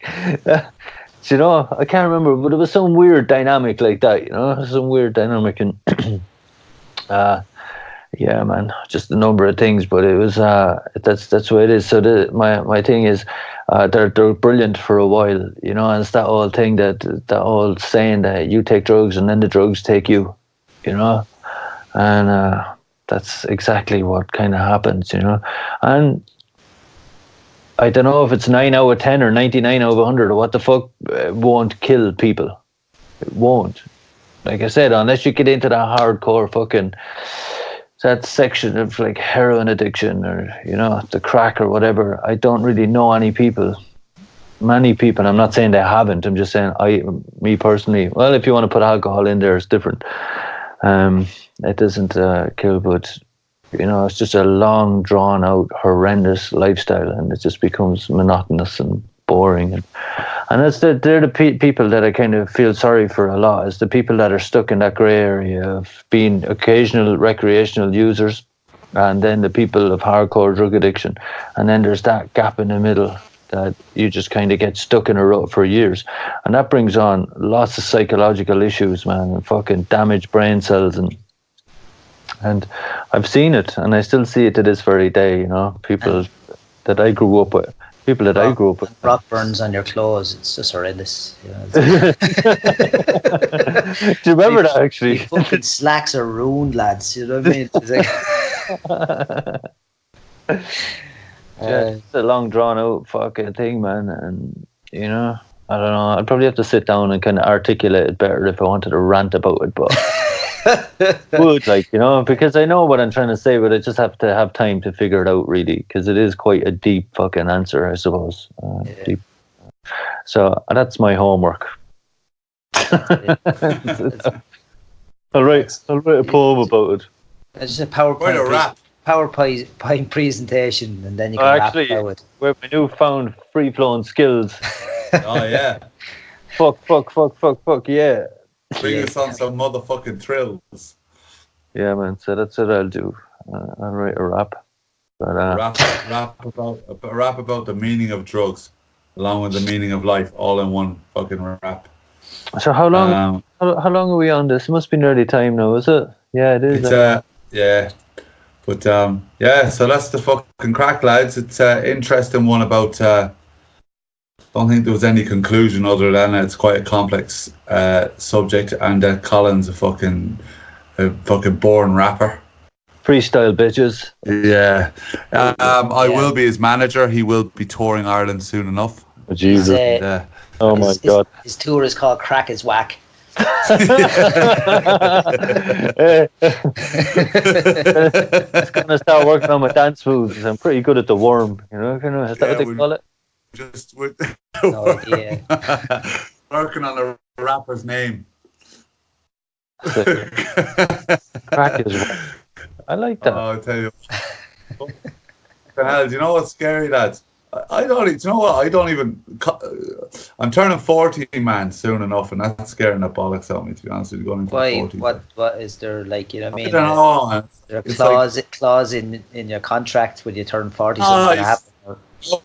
You know, I can't remember, but it was some weird dynamic like that, you know, some weird dynamic. And yeah, man, just a number of things, but it was that's the way it is. So my thing is, they're brilliant for a while, you know, and it's that old thing that old saying that you take drugs and then the drugs take you, you know, and that's exactly what kind of happens, you know, and I don't know if it's 9 out of 10 or 99 out of 100 or what the fuck won't kill people. It won't. Like I said, unless you get into that hardcore fucking that section of like heroin addiction or, you know, the crack or whatever. I don't really know many people. I'm not saying they haven't. I'm just saying me personally. Well, if you want to put alcohol in there, it's different. It doesn't kill, but you know, it's just a long, drawn out, horrendous lifestyle, and it just becomes monotonous and boring. And they're the people that I kind of feel sorry for a lot. Is the people that are stuck in that grey area of being occasional recreational users, and then the people of hardcore drug addiction, and then there's that gap in the middle that you just kind of get stuck in a rut for years, and that brings on lots of psychological issues, man, and fucking damaged brain cells and I've seen it, and I still see it to this very day. You know, people that I grew up with. Rock burns on your clothes. It's just horrendous. You know, do you remember that actually? Fucking slacks are ruined, lads. You know what I mean? It's like, it's a long, drawn out fucking thing, man. And you know, I don't know. I'd probably have to sit down and kind of articulate it better if I wanted to rant about it, but. Would, like, you know, because I know what I'm trying to say, but I just have to have time to figure it out, really, because it is quite a deep fucking answer, I suppose. Deep. So that's my homework. I'll write a poem about it. It's just a PowerPoint presentation, and then you can rap about it. With my newfound free-flowing skills. Oh yeah. Fuck, yeah. Bring us on some motherfucking thrills. Yeah, man. So that's what I'll do. I'll write a rap. But, rap about the meaning of drugs, along with the meaning of life, all in one fucking rap. So how long? How long are we on this? It must be nearly time now, is it? Yeah, it is. Yeah. But yeah. So that's the fucking crack, lads. It's an interesting one about. Don't think there was any conclusion other than it's quite a complex subject, and Colin's a fucking born rapper. Freestyle bitches. Yeah. I will be his manager. He will be touring Ireland soon enough. Oh, Jesus. Oh my God. His tour is called Crack is Whack. It's gonna start working on my dance moves. I'm pretty good at the worm, you know. Is that what they call it? Just with working on a rapper's name. Crack is whack. I like that. Oh, I'll tell you. The hell, do you know what's scary, lads? I don't. Do you know what? I don't even. I'm turning 40, man, soon enough, and that's scaring the bollocks out of me. To be honest with you, going into 40. What is there, like, you know what I mean? I don't know, man. Is there a clause in your contract when you turn 40? Something happen?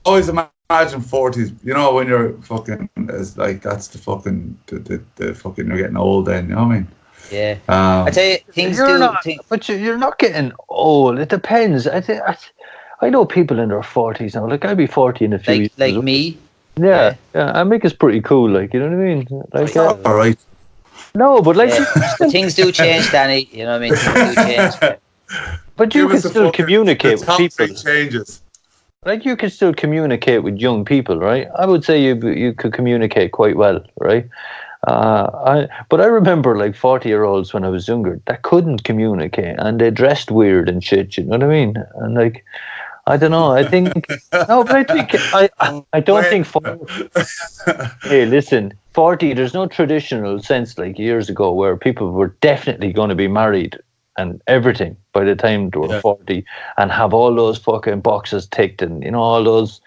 Always imagine 40s. You know, when you're fucking, it's like that's the fucking the fucking you're getting old. Then you know what I mean? Yeah. I tell you, things but you're not getting old. It depends. I know people in their 40s now. Like, I'll be 40 in a few years. Like me? Yeah. I make it pretty cool, like, you know what I mean? Like, all right. No, but like... things do change, Danny. You know what I mean? Things do change. But you can still communicate with people. Changes. Like, you can still communicate with young people, right? I would say you could communicate quite well, right? But I remember, like, 40-year-olds when I was younger that couldn't communicate, and they dressed weird and shit, you know what I mean? And, like... I don't know. I think no, but I don't think 40. Hey, listen, 40. There's no traditional sense like years ago where people were definitely going to be married and everything by the time they were 40 and have all those fucking boxes ticked, and you know, all those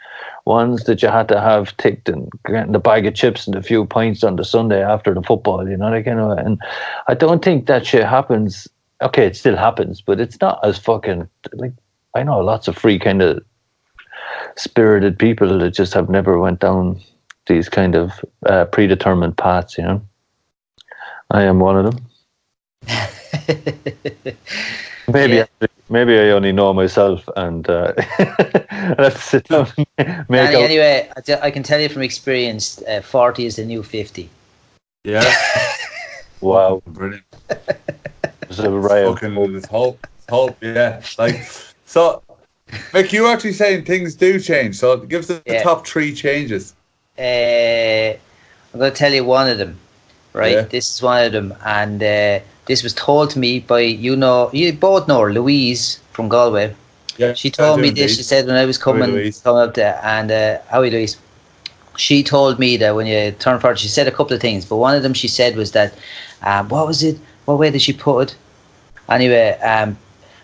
ones that you had to have ticked, and getting the bag of chips and a few pints on the Sunday after the football. You know, like, you know. And I don't think that shit happens okay, it still happens, but it's not as fucking like I know lots of free kind of spirited people that just have never went down these kind of predetermined paths. You know, I am one of them. Maybe I only know myself, and I have to sit down and make Danny, out. anyway, I can tell you from experience, 40 is the new 50. Yeah. Wow, Brilliant. there's a riot. Fucking this hope, yeah. Like, so, Mick, you actually saying things do change. So give us the top 3 changes. I'm going to tell you one of them, right? Yeah. This is one of them, and this was told to me by, you both know her, Louise from Galway. Yeah, she told me this. indeed. She said when I was coming up there, and Howie Louise, she told me that when you turn 40, she said a couple of things, but one of them she said was that, what was it? What way did she put it? Anyway,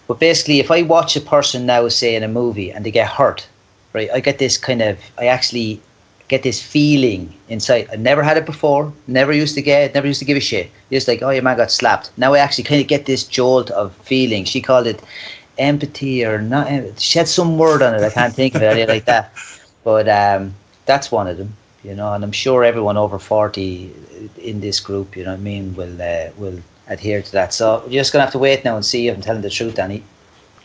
but basically, if I watch a person now, say in a movie, and they get hurt, right? I actually get this feeling inside. I never had it before. Never used to give a shit. Just like, oh, your man got slapped. Now I actually kind of get this jolt of feeling. She called it empathy or not. She had some word on it. I can't think of it like that. But that's one of them, and I'm sure everyone over 40 in this group, you know what I mean, will adhere to that. So you're just gonna have to wait now and see if I'm telling the truth, Danny.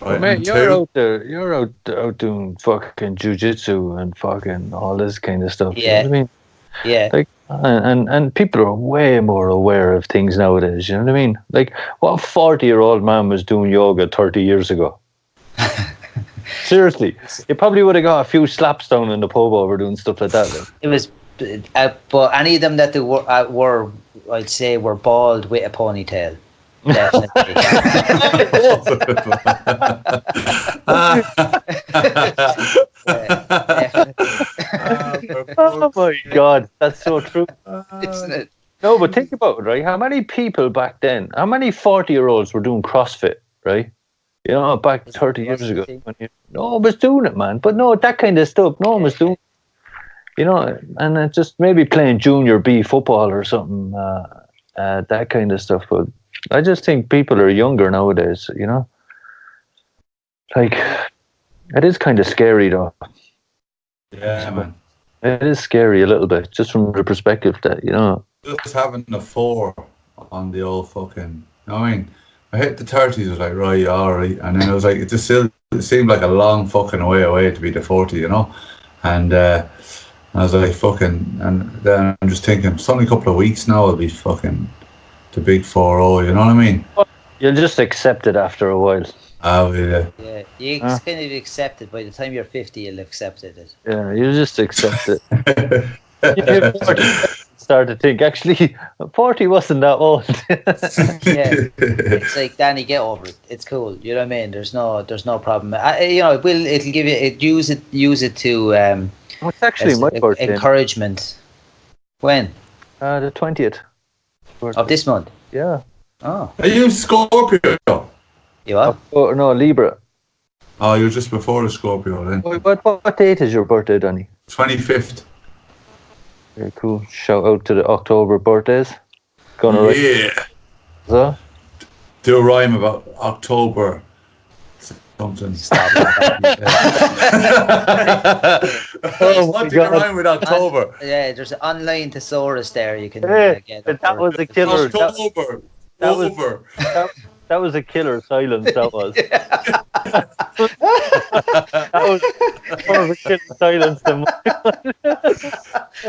Right, Man, you're out there. You're out doing fucking jujitsu and fucking all this kind of stuff. Yeah. You know what I mean? Yeah. Like, and people are way more aware of things nowadays. You know what I mean? Like, what 40-year-old man was doing yoga 30 years ago? Seriously, you probably would have got a few slaps down in the pub over doing stuff like that. Like. It was, but any of them that they were, I'd say, were bald with a ponytail. Definitely. Oh my God, that's so true. Isn't it? No, but think about it, right? How many people back then, how many 40-year-olds were doing CrossFit, right? Back 30 years ago. No one was doing it, man. But no, that kind of stuff, no one was doing it. And just maybe playing junior B football or something, that kind of stuff. But I just think people are younger nowadays, Like, it is kind of scary, though. Yeah, man. It is scary a little bit, just from the perspective that, Just having a 4 on the old fucking, I mean, I hit the 30s, I was like, right, all right. And then I was like, it seemed like a long fucking way away to be the 40, And I was like, fucking, and then I'm just thinking, it's only a couple of weeks now, I'll be fucking the big 4-0, you know what I mean? You'll just accept it after a while. Oh, yeah. Yeah, you kind of accept it. By the time you're 50, you'll accept it. Yeah, you just accept it. You get 40, start to think, actually, 40 wasn't that old. Yeah, it's like, Danny, get over it. It's cool. You know what I mean? There's no problem. It'll give you. Use it to. It's actually my birthday. Encouragement. When? The 20th of this month. Yeah. Oh. Are you Scorpio? You are? Oh, no, Libra. Oh, you're just before the Scorpio then. What date is your birthday, Danny? 25th. Very cool. Shout out to the October birthdays. Yeah. So? Do a rhyme about October. Something. Stop. What do you rhyme with October? There's an online thesaurus there you can get. That was a killer. October. That was a killer silence, that was. That was more of a killer silence than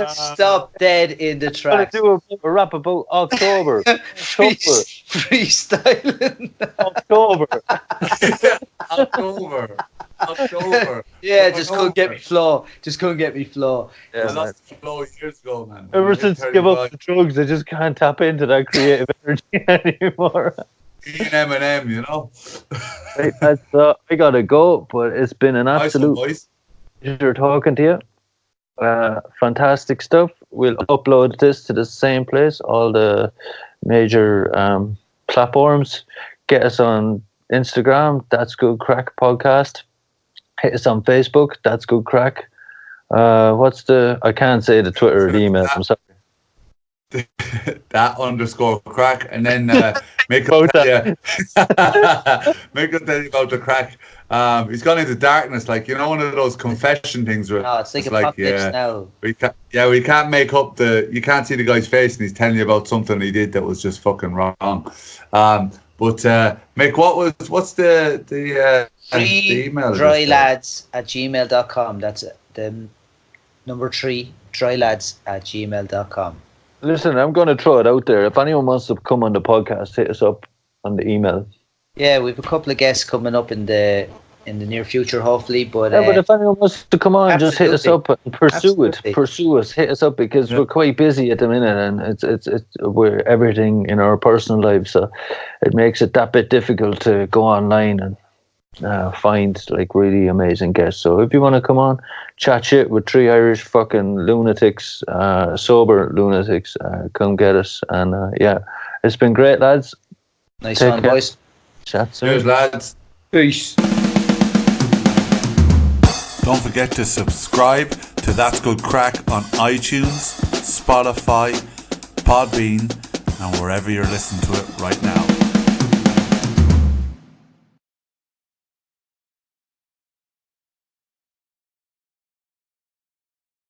Stop dead in the tracks. I'm going to do a rap about October. Freestyling. October. Yeah, just couldn't get me flow. Yeah, I lost the flow years ago, man. Ever since I give up the drugs, I just can't tap into that creative energy anymore. Eating M&M, Right, that's I gotta go, but it's been an absolute pleasure talking to you. Fantastic stuff. We'll upload this to the same place, all the major platforms. Get us on Instagram, That's Good Craic Podcast. Hit us on Facebook, That's Good Craic. I can't say the Twitter or the email, I'm sorry. that underscore crack, and then make us tell you make us tell you about the crack. He's gone into darkness, like, you know, one of those confession things where it's like apocalypse now. We can't make up you can't see the guy's face, and he's telling you about something he did that was just fucking wrong. But Mick, what's the email? Drylads@gmail.com. That's the number 3, drylads@gmail.com. Listen, I'm going to throw it out there. If anyone wants to come on the podcast, hit us up on the email. Yeah, we've a couple of guests coming up in the near future, hopefully. But but if anyone wants to come on, just hit us up and pursue us. Hit us up, because we're quite busy at the minute, and it's we're everything in our personal lives, so it makes it that bit difficult to go online and find like really amazing guests. So if you want to come on, chat shit with 3 Irish fucking lunatics, sober lunatics, come get us. And it's been great, lads. Nice one, boys. Chat soon. Cheers, lads. Peace. Don't forget to subscribe to That's Good Craic on iTunes, Spotify, Podbean, and wherever you're listening to it right now.